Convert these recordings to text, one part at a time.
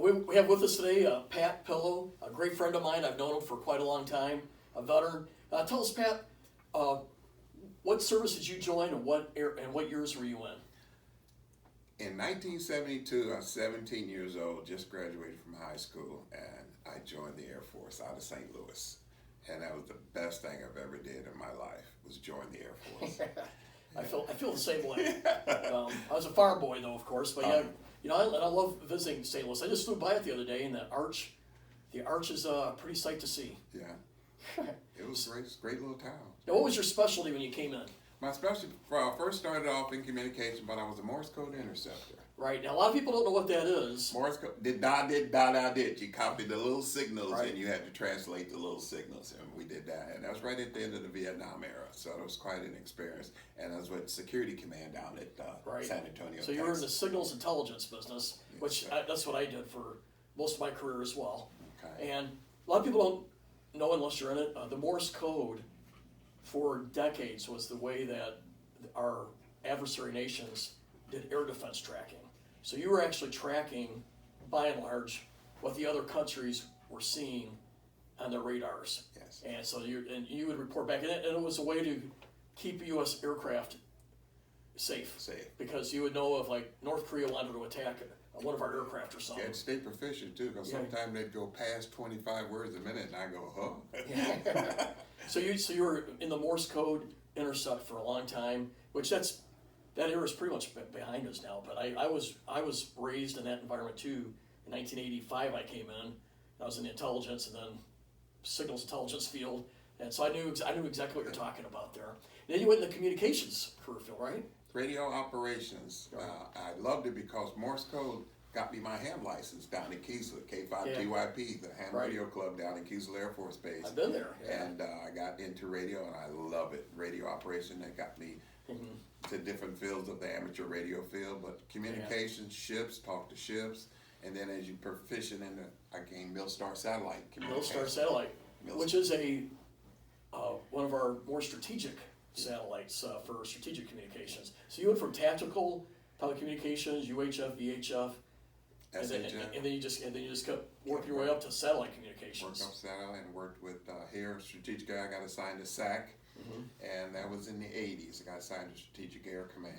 We have with us today Pat Pillow, a great friend of mine. I've known him for quite a long time, a veteran. Tell us, Pat, what service did you join, and what years were you in? In 1972, I was 17 years old, just graduated from high school, and I joined the Air Force out of St. Louis. And that was the best thing I've ever did in my life, was join the Air Force. I feel the same way. I was a farm boy, though, of course, but yeah, I love visiting St. Louis. I just flew by it the other day, and the arch is a pretty sight to see. Yeah, it was great. It's a great little town. Now, what was your specialty when you came in? My specialty first started off in communication, but I was a Morse code interceptor. Right. Now, a lot of people don't know what that is. Morse code, did, da, did. You copied the little signals, right, and you had to translate the little signals, and we did that. And that was right at the end of the Vietnam era, so it was quite an experience. And I was with Security Command down at right, San Antonio, So you were in the signals intelligence business, yes, which that's what I did for most of my career as well. Okay. And a lot of people don't know unless you're in it. The Morse code for decades was the way that our adversary nations did air defense tracking. So you were actually tracking, by and large, what the other countries were seeing on their radars. Yes. And so you would report back, and it was a way to keep U.S. aircraft safe. Because you would know if, like, North Korea wanted to attack one of our aircraft or something. Yeah, and stay proficient too, because sometimes they'd go past 25 words a minute, and I go, huh? Yeah. So you were in the Morse code intercept for a long time, which that era is pretty much behind us now. But I was raised in that environment too. In 1985, I came in. I was in the intelligence and then signals intelligence field, and so I knew exactly what you're talking about there. And then you went in the communications career field, right? Radio operations. I loved it because Morse code got me my ham license down in Keesler, K5TYP, the ham radio club down in Keesler Air Force Base. I've been there. Yeah. And I got into radio, and I love it. Radio operation, that got me to different fields of the amateur radio field, but communications, ships, talk to ships, and then as you proficient in I gained Milstar satellite communications. Milstar satellite, which is one of our more strategic satellites for strategic communications. So you went from tactical telecommunications, UHF, VHF, and then you just kept working your way up to satellite communications. Worked up satellite and worked with here strategic. I got assigned to SAC, and that was in the 80s. I got assigned to Strategic Air Command,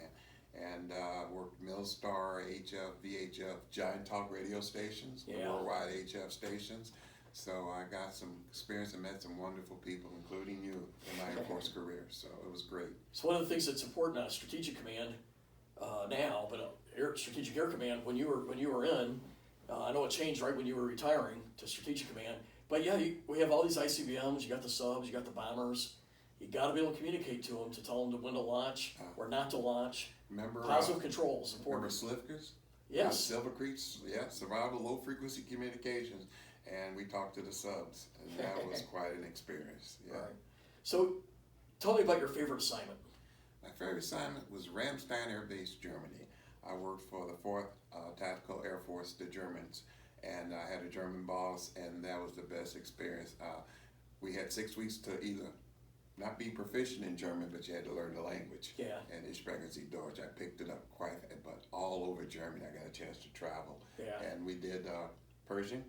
and worked Milstar, HF, VHF, giant talk radio stations, the worldwide HF stations. So I got some experience and met some wonderful people, including you, in my Air Force career. So it was great. So one of the things that's important on Strategic Command now, but Strategic Air Command, when you were in, I know it changed right when you were retiring to Strategic Command. But yeah, we have all these ICBMs. You got the subs, you got the bombers. You got to be able to communicate to them to tell them when to launch or not to launch. Remember positive controls important. Remember SLFCRs? Yes. Silver Creeks, survival low frequency communications. And we talked to the subs, and that was quite an experience. Yeah. Right. So, tell me about your favorite assignment. My favorite assignment was Ramstein Air Base, Germany. I worked for the 4th Tactical Air Force, the Germans, and I had a German boss, and that was the best experience. We had 6 weeks to either not be proficient in German, but you had to learn the language. Yeah. And ich spreche Sie Deutsch. I picked it up but all over Germany. I got a chance to travel. Yeah. And we did Persian.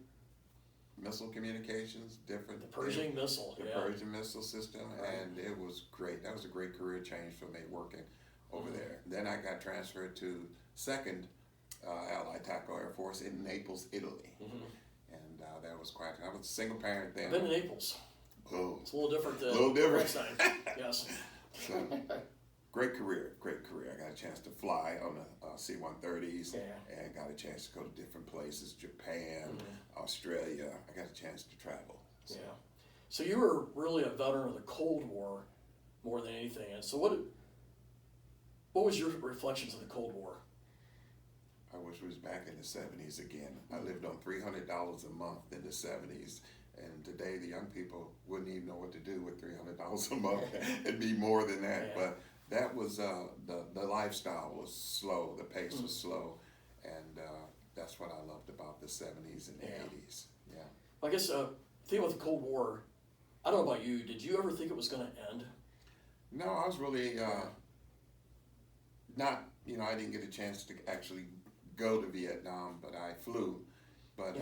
Missile communications, different. The Pershing missile, the Pershing missile system, and it was great. That was a great career change for me working over there. Then I got transferred to 2nd Allied Tactical Air Force in Naples, Italy, and that was quite. I was a single parent then. I've been to Naples. Oh, it's a little different than Ramstein. Yes. So, great career. I got a chance to fly on the C-130s and got a chance to go to different places, Japan, Australia. I got a chance to travel. So. Yeah. So you were really a veteran of the Cold War more than anything. And so what was your reflections of the Cold War? I wish it was back in the 70s again. I lived on $300 a month in the 70s. And today the young people wouldn't even know what to do with $300 a month. It'd be more than that. But that was the lifestyle was slow, the pace was slow, and that's what I loved about the 70s and the 80s. Yeah. Well, I guess thinking about the Cold War, I don't know about you. Did you ever think it was going to end? No, I was really not. I didn't get a chance to actually go to Vietnam, but I flew. But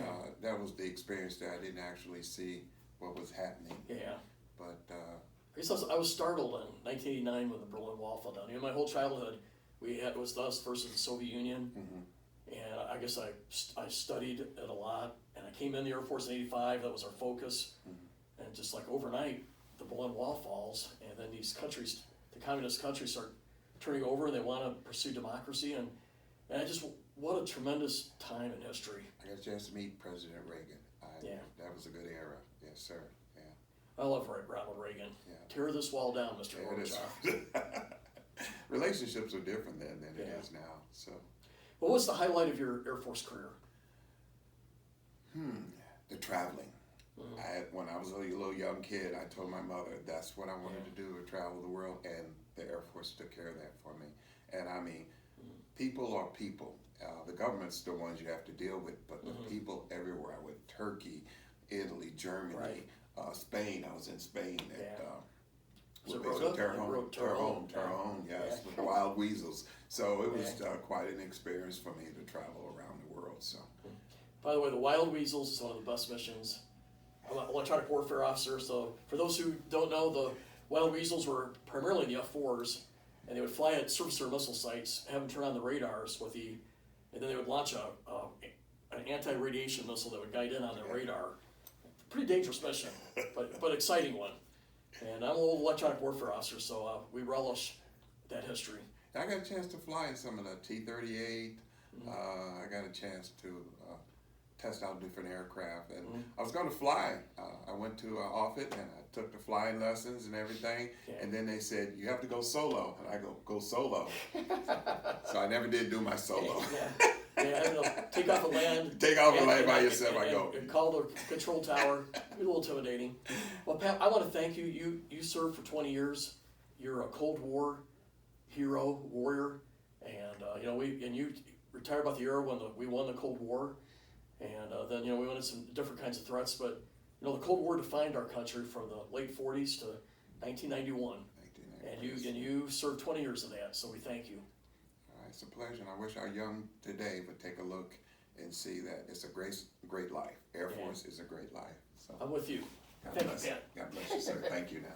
that was the experience that I didn't actually see what was happening. Yeah. But I guess I was startled in 1989 when the Berlin Wall fell down. You know, my whole childhood, it was us versus the Soviet Union, and I guess I studied it a lot. And I came in the Air Force in '85. That was our focus, and just like overnight, the Berlin Wall falls, and then these countries, the communist countries, start turning over, and they want to pursue democracy, and what a tremendous time in history. I got a chance to meet President Reagan. Yeah. That was a good era. Yes, sir. Yeah. I love Ronald Reagan. Yeah. Tear this wall down, Mr. Gorbachev. Relationships are different then than it Yeah. is now. So, What was the highlight of your Air Force career? the traveling. When I was a little young kid, I told my mother that's what I wanted to do, to travel the world, and the Air Force took care of that for me. And I mean, people are people. The government's the ones you have to deal with, but the people everywhere. I went Turkey, Italy, Germany, Spain. I was in Spain at Terhune, yes, with the wild weasels. So it was quite an experience for me to travel around the world. So, By the way, the Wild Weasels is one of the best missions. I'm an electronic warfare officer, so for those who don't know, the Wild Weasels were primarily in the F-4s, and they would fly at surface-to-air missile sites, have them turn on the radars and then they would launch an anti-radiation missile that would guide in on their radar. Pretty dangerous mission, but exciting one. And I'm an old electronic warfare officer, so we relish that history. I got a chance to fly in some of the T-38. I got a chance to test out different aircraft, and I was going to fly. I went to Offutt and I took the flying lessons and everything, and then they said you have to go solo, and I go solo. So I never did do my solo. Take off and land. Take off and land by yourself. I go. And call the control tower. A little intimidating. Well, Pat, I want to thank you. You served for 20 years. You're a Cold War hero, warrior, and you retired about the era when we won the Cold War, and then we went into some different kinds of threats. But the Cold War defined our country from the late 40s to 1991, and you served 20 years of that. So we thank you. It's a pleasure, and I wish our young today would take a look and see that it's a great life. Air Force is a great life. So I'm with you. God Thank bless you, Pat. God bless you, sir. Thank you now.